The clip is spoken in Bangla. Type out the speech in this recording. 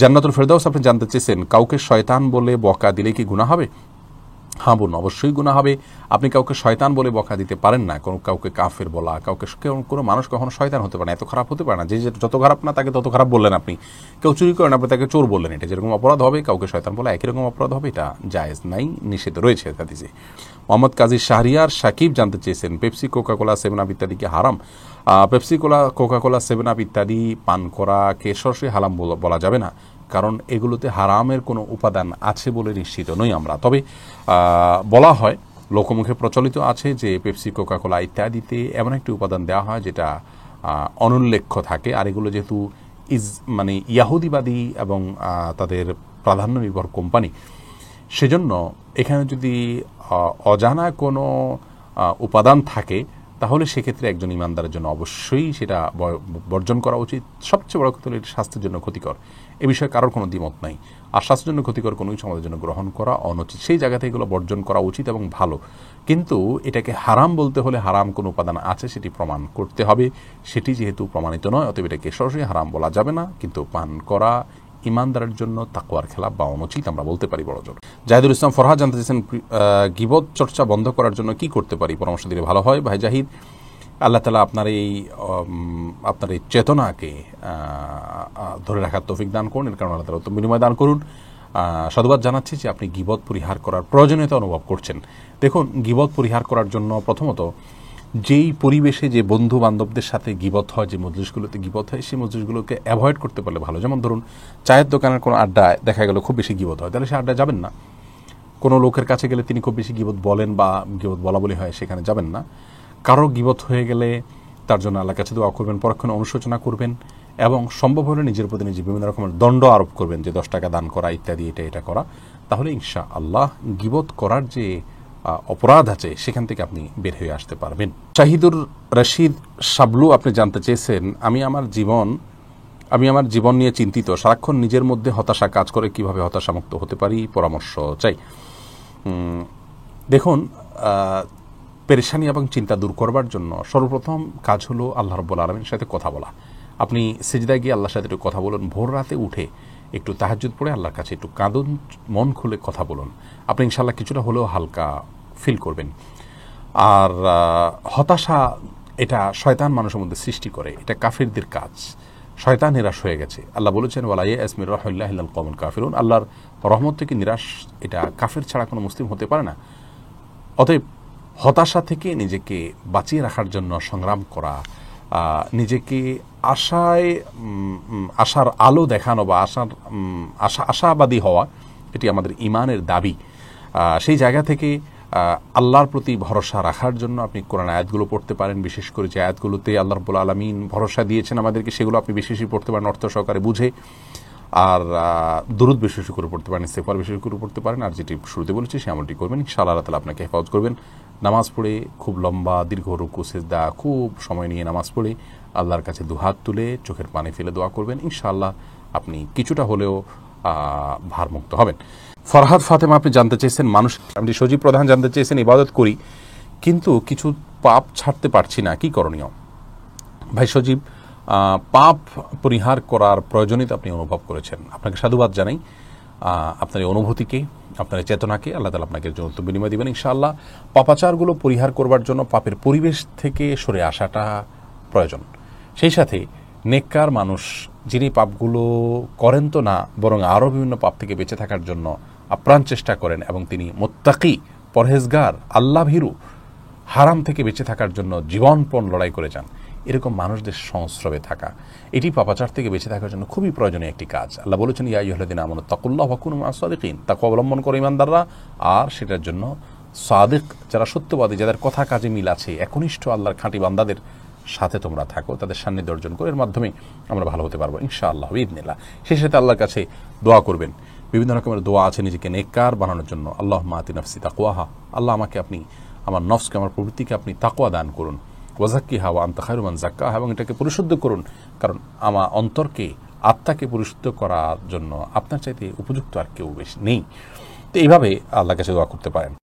জান্নাতুল ফেরদাউস আপনি জানতে চেয়েছেন, কাউকে শয়তান বলে বকা দিলে কি গুনাহ হবে? হ্যাঁ বোন, অবশ্যই গুনাহ হবে। আপনি কাউকে শয়তান বলে বকা দিতে পারেন না। কাউকে কাফের বলা, কোনো মানুষ কখনো শয়তান হতে পারে না, এত খারাপ হতে পারে না। যে যত খারাপ না তাকে তত খারাপ বললেন আপনি। কেউ চুরি করেন, আপনি তাকে চোর বললেন। এটা যেরকম অপরাধ হবে, কাউকে শয়তান বলা একই রকম অপরাধ হবে। এটা জায়েজ নাই, নিষেধ রয়েছে হাদিসে। মোহাম্মদ কাজী শাহরিয়ার সাকিব জানতে চেয়েছেন, পেপসি, কোকাকোলা, 7 আপ ইত্যাদি কি হারাম? পেপসি, কোকাকোলা, 7 আপ ইত্যাদি পান করাকে সরাসরি হারাম বলা যাবে না, কারণ এগুলোতে হারামের কোনো উপাদান আছে বলে নিশ্চিত নই আমরা। তবে বলা হয়, লোকমুখে প্রচলিত আছে যে পেপসি, কোকাকোলা ইত্যাদিতে এমন একটি উপাদান দেওয়া হয় যেটা অনুল্লেখ্য থাকে। আর এগুলো যেহেতু ইয়াহুদিবাদী এবং তাদের প্রাধান্য নির্ভর কোম্পানি, সেজন্য এখানে যদি অজানা কোনো উপাদান থাকে তাহলে সেক্ষেত্রে একজন ইমানদারের জন্য অবশ্যই সেটা বর্জন করা উচিত। সবচেয়ে বড় কথা হলো এটি স্বাস্থ্যের জন্য ক্ষতিকর। এ বিষয়ে কারোর কোনো দ্বিমত নাই। আর স্বাস্থ্যের জন্য ক্ষতিকর কোনো কিছু আমাদের জন্য গ্রহণ করা অনুচিত। সেই জায়গা থেকে এগুলো বর্জন করা উচিত এবং ভালো। কিন্তু এটাকে হারাম বলতে হলে হারাম কোনো উপাদান আছে সেটি প্রমাণ করতে হবে। সেটি যেহেতু প্রমাণিত নয়, অতএব এটাকে সরাসরি হারাম বলা যাবে না। কিন্তু পান করা ইমানদারের জন্য তাকওয়ার খেলাফ বা অনুচিত আমরা বলতে পারি বড় জোর। জাহিদুল ইসলাম ফরহাদ জানতে চেয়েছেন, গীবত চর্চা বন্ধ করার জন্য কি করতে পারি? পরামর্শ দিলে ভালো হয়। ভাই জাহিদ, আল্লাহ তাআলা আপনার এই চেতনাকে ধরে রাখার তৌফিক দান করুন। এর কারণে আল্লাহ তাআলা উত্তম বিনিময় দান করুন। সাধুবাদ জানাচ্ছি যে আপনি গীবত পরিহার করার প্রয়োজনীয়তা অনুভব করছেন। দেখুন, গীবত পরিহার করার জন্য প্রথমত যেই পরিবেশে, যে বন্ধু বান্ধবদের সাথে গীবত হয়, যে মজলিসগুলোতে গীবত হয়, সেই মজলিসগুলোকে অ্যাভয়েড করতে পারলে ভালো। যেমন ধরুন, চায়ের দোকানের কোনো আড্ডায় দেখা গেল খুব বেশি গীবত হয়, তাহলে সে আড্ডায় যাবেন না। কোনো লোকের কাছে গেলে তিনি খুব বেশি গীবত বলেন বা গীবত বলা বলি হয়, সেখানে যাবেন না। কারো গীবত হয়ে গেলে তার জন্য আল্লাহর কাছে দোয়া করবেন, পরক্ষণে অনুশোচনা করবেন এবং সম্ভব হলে নিজের প্রতি নিজে বিভিন্ন রকমের দণ্ড আরোপ করবেন, যে 10 টাকা দান করা ইত্যাদি, এটা করা। তাহলে ইনশাআল্লাহ গীবত করার যে অপরাধ আছে সেখান থেকে আপনি বের হয়ে আসতে পারবেন। শাহিদুর রশিদ শাবলু আপনি জানতে চেয়েছেন, আমি আমার জীবন নিয়ে চিন্তিত, সারাক্ষণ নিজের মধ্যে হতাশা কাজ করে, কিভাবে হতাশামুক্ত হতে পারি? পরামর্শ চাই। দেখুন, পেরেশানি এবং চিন্তা দূর করবার জন্য সর্বপ্রথম কাজ হলো আল্লাহ রাব্বুল আলামিনের সাথে কথা বলা। আপনি সিজদায় গিয়ে আল্লাহর সাথে একটু কথা বলুন। ভোর রাতে উঠে একটু তাহাজ্জুদ পড়ে আল্লাহর কাছে একটু কাঁদুন, মন খুলে কথা বলুন। আপনি ইনশাআল্লাহ কিছুটা হলেও হালকা ফিল করবেন। আর হতাশা, এটা শয়তান মানুষের মধ্যে সৃষ্টি করে, এটা কাফিরদের কাজ। শয়তান নিরাশ হয়ে গেছে। আল্লাহ বলেছেন, ওয়ালা ইয়াসমি রাহমাতিল্লাহি ইল্লাল কওমুল কাফিরুন, আল্লাহর রহমত থেকে নিরাশ এটা কাফির ছাড়া কোনো মুসলিম হতে পারে না। অতএব হতাশা থেকে নিজেকে বাঁচিয়ে রাখার জন্য সংগ্রাম করা, নিজেকে আশার আলো দেখানো বা আশাবাদী হওয়া, এটি আমাদের ইমানের দাবি। সেই জায়গা থেকে আল্লাহর প্রতি ভরসা রাখার জন্য আপনি কোরআন আয়াতগুলো পড়তে পারেন। বিশেষ করে যে আয়াতগুলোতে আল্লাহ রাব্বুল আলামিন ভরসা দিয়েছেন আমাদেরকে, সেগুলো আপনি বেশি বেশি পড়তে পারেন, অর্থ সহকারে বুঝে। আর দুরূদ বেশি বেশি করে পড়তে পারেন, ইস্তেগফার বেশি বেশি করে পড়তে পারেন। আর যেটি শুরুতে বলেছি সে আমলটি করবেন, ইনশাআল্লাহ আল্লাহ তাআলা আপনাকে হেফাজত করবেন। নামাজ পড়ে খুব লম্বা দীর্ঘ রুকু সিজদা, খুব সময় নিয়ে নামাজ পড়ে আল্লাহর কাছে দুহাত তুলে চোখের পানি ফেলে দোয়া করবেন। ইনশাআল্লাহ আপনি কিছুটা হলেও ভারমুক্ত হবেন। ফরহাদ ফাতেমা আপনি জানতে চেয়েছেন, আপনি সজীব প্রধান জানতে চেয়েছেন, ইবাদত করি কিন্তু কিছু পাপ ছাড়তে পারছি না, কি করণীয়? ভাই সজীব, পাপ পরিহার করার প্রয়োজনীয়তা আপনি অনুভব করেছেন, আপনাকে সাধুবাদ জানাই। আপনার এই অনুভূতিকে, আপনার এই চেতনাকে আল্লাহ তাআলা আপনাকে জন্য বিনিময় দিবেন ইনশাআল্লাহ। পাপাচারগুলো পরিহার করবার জন্য পাপের পরিবেশ থেকে সরে আসাটা প্রয়োজন। সেই সাথে নেককার মানুষ যিনি পাপগুলো করেন তো না, বরং আরও বিভিন্ন পাপ থেকে বেঁচে থাকার জন্য আপ্রাণ চেষ্টা করেন এবং তিনি মুত্তাকি, পরহেজগার, আল্লাহ ভীরু, হারাম থেকে বেঁচে থাকার জন্য জীবনপণ লড়াই করে যান, এরকম মানুষদের সংস্রবে থাকা, এটি পাপাচার থেকে বেঁচে থাকার জন্য খুবই প্রয়োজনীয় একটি কাজ। আল্লাহ বলেছেন, ইয়া আইয়ুহাল্লাযীনা আমানু তাকুল্লাহ ওয়া কুনু মা'আস সাদিকিন, তাকওয়া অবলম্বন করো ইমানদাররা, আর সেটার জন্য সাদিক, যারা সত্যবাদী, যাদের কথা কাজে মিল আছে, একনিষ্ঠ আল্লাহর খাঁটি বান্দাদের সাথে তোমরা থাকো, তাদের সান্নিধ্য অর্জন করো। এর মাধ্যমে আমরা ভালো হতে পারবো ইনশাআল্লাহ বিইذনিল্লাহ। সেই সাথে আল্লাহর কাছে দোয়া করবেন। বিভিন্ন রকমের দোয়া আছে নিজেকে নেককার বানানোর জন্য। আল্লাহুম্মা আতি নাফসি তাকওয়াহা, আল্লাহ আমাকে আপনি, আমার নফসকে, আমার প্রবৃত্তিকে আপনি তাকওয়া দান করুন। ওয়াজাক্কিহা ওয়া আনতা খায়রু মান যাক্কাহা, এবং এটাকে পরিশুদ্ধ করুন, কারণ আমার অন্তরকে, আত্মাকে পরিশুদ্ধ করার জন্য আপনার চাইতে উপযুক্ত আর কেউ বেশি নেই। তো এইভাবে আল্লাহর কাছে দোয়া করতে পারেন।